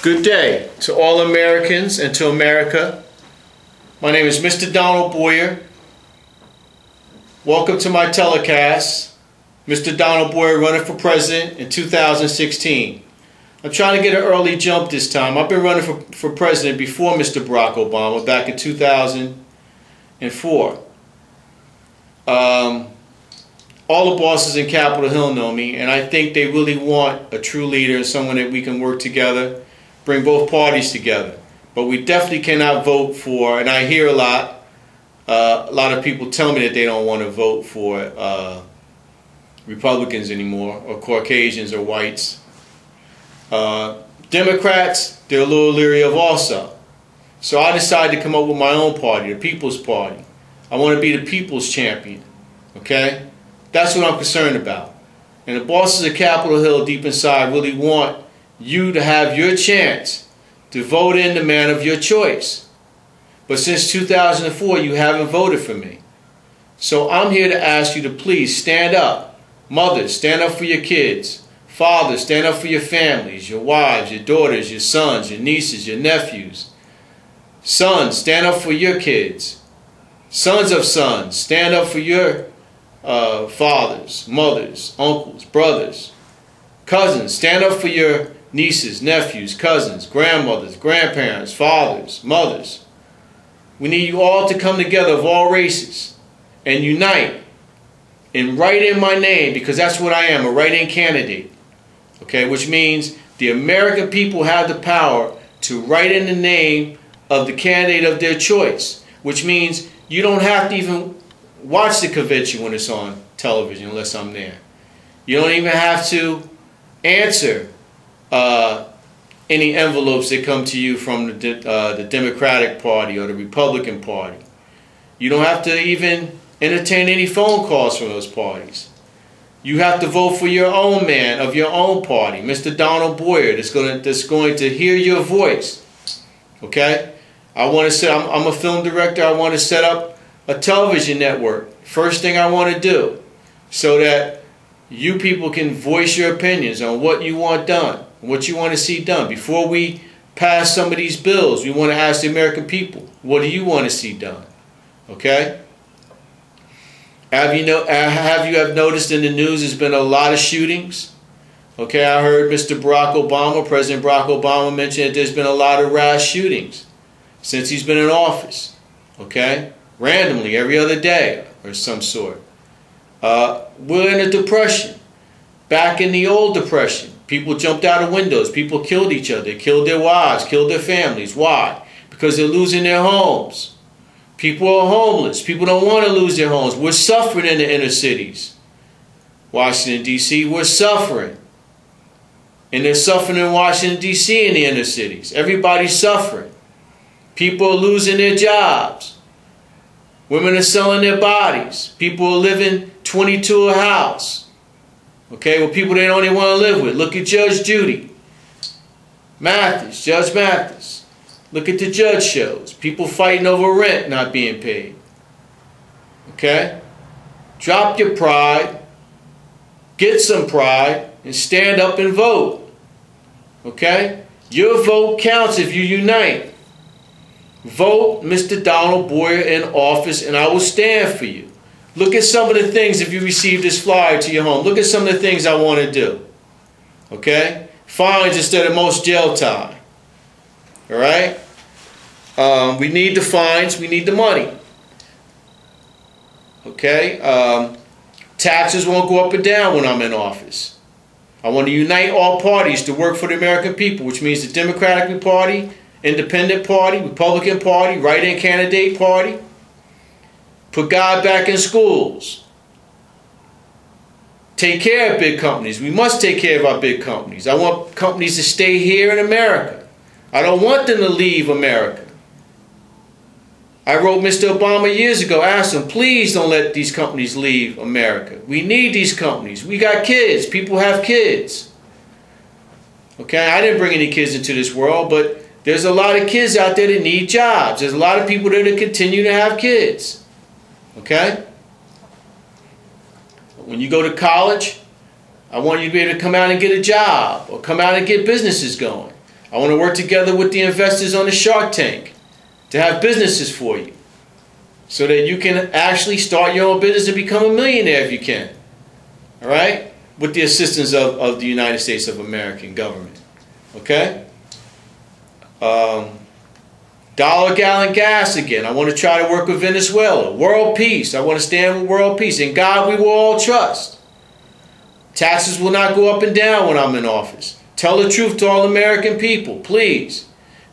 Good day to all Americans and to America. My name is Mr. Donald Boyer. Welcome to my telecast. Mr. Donald Boyer running for president in 2016. I'm trying to get an early jump this time. I've been running for president before Mr. Barack Obama back in 2004. All the bosses in Capitol Hill know me, and I think they really want a true leader, someone that we can work together, bring both parties together. But we definitely cannot vote for, and I hear a lot of people tell me that they don't want to vote for Republicans anymore, or Caucasians or whites. Democrats, they're a little leery of also. So I decided to come up with my own party, the People's Party. I want to be the people's champion, okay? That's what I'm concerned about. And the bosses of Capitol Hill deep inside really want you to have your chance to vote in the man of your choice. But since 2004, you haven't voted for me. So I'm here to ask you to please stand up. Mothers, stand up for your kids. Fathers, stand up for your families, your wives, your daughters, your sons, your nieces, your nephews. Sons, stand up for your kids. Sons of sons, stand up for your fathers, mothers, uncles, brothers. Cousins, stand up for your nieces, nephews, cousins, grandmothers, grandparents, fathers, mothers. We need you all to come together of all races and unite and write in my name, because that's what I am, a write-in candidate. Okay, which means the American people have the power to write in the name of the candidate of their choice, which means you don't have to even watch the convention when it's on television unless I'm there. You don't even have to answer any envelopes that come to you from the Democratic Party or the Republican Party. You don't have to even entertain any phone calls from those parties. You have to vote for your own man of your own party, Mr. Donald Boyer, that's going to hear your voice. Okay? I'm a film director. I want to set up a television network. First thing I want to do, so that you people can voice your opinions on what you want done, what you want to see done. Before we pass some of these bills, we want to ask the American people, what do you want to see done? Okay? Have you noticed in the news there's been a lot of shootings? Okay, I heard Mr. Barack Obama, President Barack Obama, mention that there's been a lot of rash shootings since he's been in office. Okay? Randomly, every other day or some sort. We're in a depression. Back in the old depression, people jumped out of windows. People killed each other. They killed their wives, killed their families. Why? Because they're losing their homes. People are homeless. People don't want to lose their homes. We're suffering in the inner cities. Washington, D.C., we're suffering. And they're suffering in Washington, D.C. in the inner cities. Everybody's suffering. People are losing their jobs. Women are selling their bodies. People are living 22 a house. Okay, well, people they don't even want to live with. Look at Judge Judy Mathis, Judge Mathis. Look at the judge shows. People fighting over rent not being paid. Okay? Drop your pride. Get some pride and stand up and vote. Okay? Your vote counts if you unite. Vote Mr. Donald Boyer in office and I will stand for you. Look at some of the things, if you receive this flyer to your home, look at some of the things I want to do. Okay? Fines instead of most jail time. Alright? We need the fines, we need the money. Okay? Taxes won't go up or down when I'm in office. I want to unite all parties to work for the American people, which means the Democratic Party, Independent Party, Republican Party, write-in candidate party. Put God back in schools. Take care of big companies. We must take care of our big companies. I want companies to stay here in America. I don't want them to leave America. I wrote Mr. Obama years ago, asked him, please don't let these companies leave America. We need these companies. We got kids. People have kids. Okay, I didn't bring any kids into this world, but there's a lot of kids out there that need jobs. There's a lot of people there that continue to have kids. Okay? When you go to college, I want you to be able to come out and get a job or come out and get businesses going. I want to work together with the investors on the Shark Tank to have businesses for you so that you can actually start your own business and become a millionaire if you can. All right? With the assistance of the United States of American government. Okay? Dollar gallon gas again. I want to try to work with Venezuela. World peace. I want to stand with world peace. In God we will all trust. Taxes will not go up and down when I'm in office. Tell the truth to all American people, please.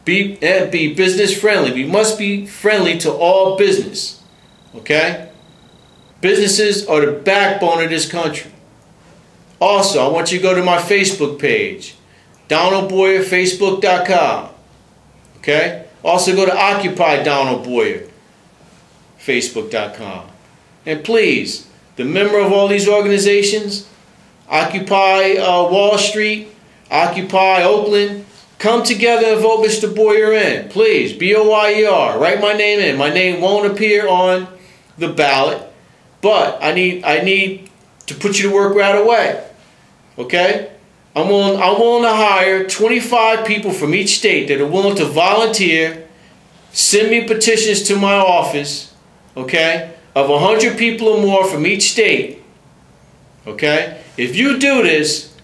Be business friendly. We must be friendly to all business. Okay? Businesses are the backbone of this country. Also, I want you to go to my Facebook page, DonaldBoyerFacebook.com. Okay? Also go to Occupy Donald Boyer, Facebook.com. And please, the member of all these organizations, Occupy Wall Street, Occupy Oakland, come together and vote Mr. Boyer in. Please, B-O-Y-E-R. Write my name in. My name won't appear on the ballot, but I need to put you to work right away. Okay? I'm willing to hire 25 people from each state that are willing to volunteer, send me petitions to my office, okay, of 100 people or more from each state. Okay? If you do this,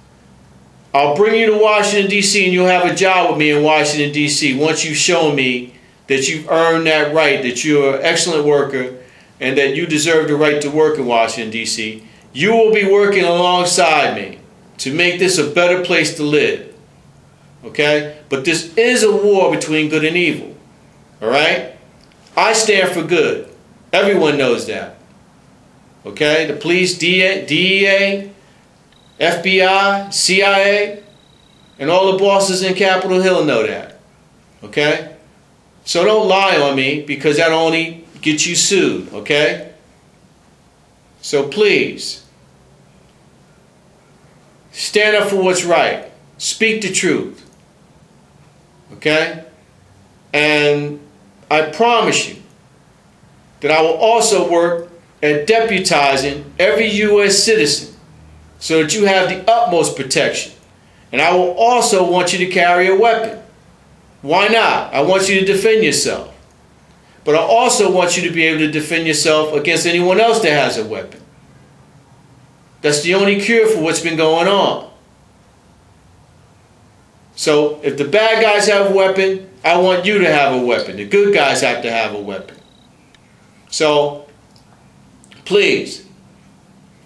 I'll bring you to Washington, D.C., and you'll have a job with me in Washington, D.C. once you've shown me that you've earned that right, that you're an excellent worker, and that you deserve the right to work in Washington, D.C. You will be working alongside me to make this a better place to live. Okay? But this is a war between good and evil. Alright? I stand for good. Everyone knows that. Okay? The police, DEA, FBI, CIA, and all the bosses in Capitol Hill know that. Okay? So don't lie on me, because that only gets you sued. Okay? So please, stand up for what's right. Speak the truth. Okay? And I promise you that I will also work at deputizing every U.S. citizen so that you have the utmost protection. And I will also want you to carry a weapon. Why not? I want you to defend yourself. But I also want you to be able to defend yourself against anyone else that has a weapon. That's the only cure for what's been going on. So if the bad guys have a weapon, I want you to have a weapon. The good guys have to have a weapon. So please,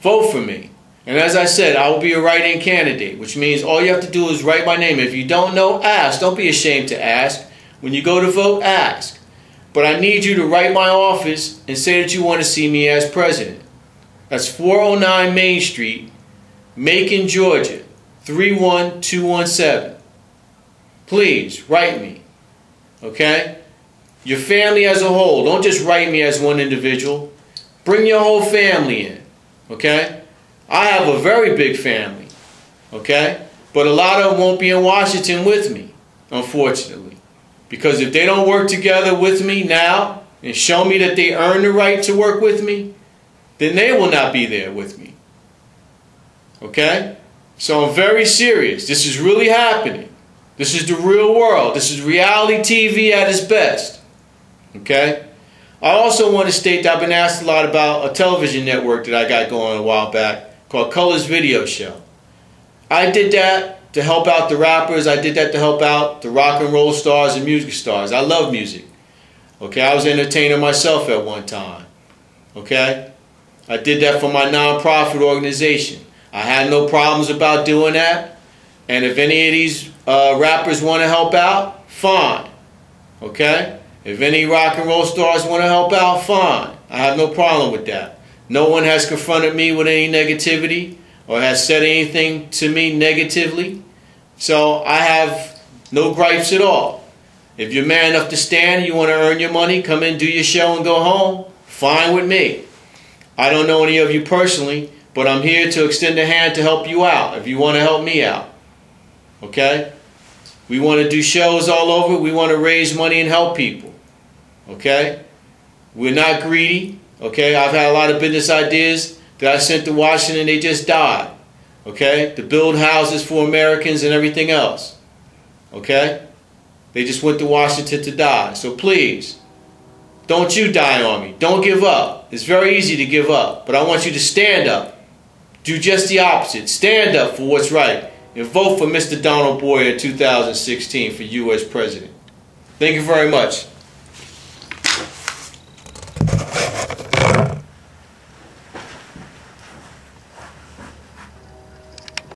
vote for me. And as I said, I will be a write-in candidate, which means all you have to do is write my name. If you don't know, ask. Don't be ashamed to ask. When you go to vote, ask. But I need you to write my office and say that you want to see me as president. That's 409 Main Street, Macon, Georgia, 31217. Please, write me. Okay? Your family as a whole. Don't just write me as one individual. Bring your whole family in. Okay? I have a very big family. Okay? But a lot of them won't be in Washington with me, unfortunately. Because if they don't work together with me now and show me that they earn the right to work with me, then they will not be there with me. Okay? So I'm very serious. This is really happening. This is the real world. This is reality TV at its best. Okay? I also want to state that I've been asked a lot about a television network that I got going a while back called Colors Video Show. I did that to help out the rappers. I did that to help out the rock and roll stars and music stars. I love music. Okay? I was an entertainer myself at one time. Okay? I did that for my nonprofit organization. I had no problems about doing that. And if any of these rappers want to help out, fine. Okay? If any rock and roll stars want to help out, fine. I have no problem with that. No one has confronted me with any negativity or has said anything to me negatively. So I have no gripes at all. If you're man enough to stand and you want to earn your money, come in, do your show and go home, fine with me. I don't know any of you personally, but I'm here to extend a hand to help you out if you want to help me out. Okay? We want to do shows all over. We want to raise money and help people. Okay? We're not greedy. Okay? I've had a lot of business ideas that I sent to Washington. They just died. Okay? To build houses for Americans and everything else. Okay? They just went to Washington to die. So please, don't you die on me. Don't give up. It's very easy to give up. But I want you to stand up. Do just the opposite. Stand up for what's right. And vote for Mr. Donald Boyer in 2016 for U.S. President. Thank you very much.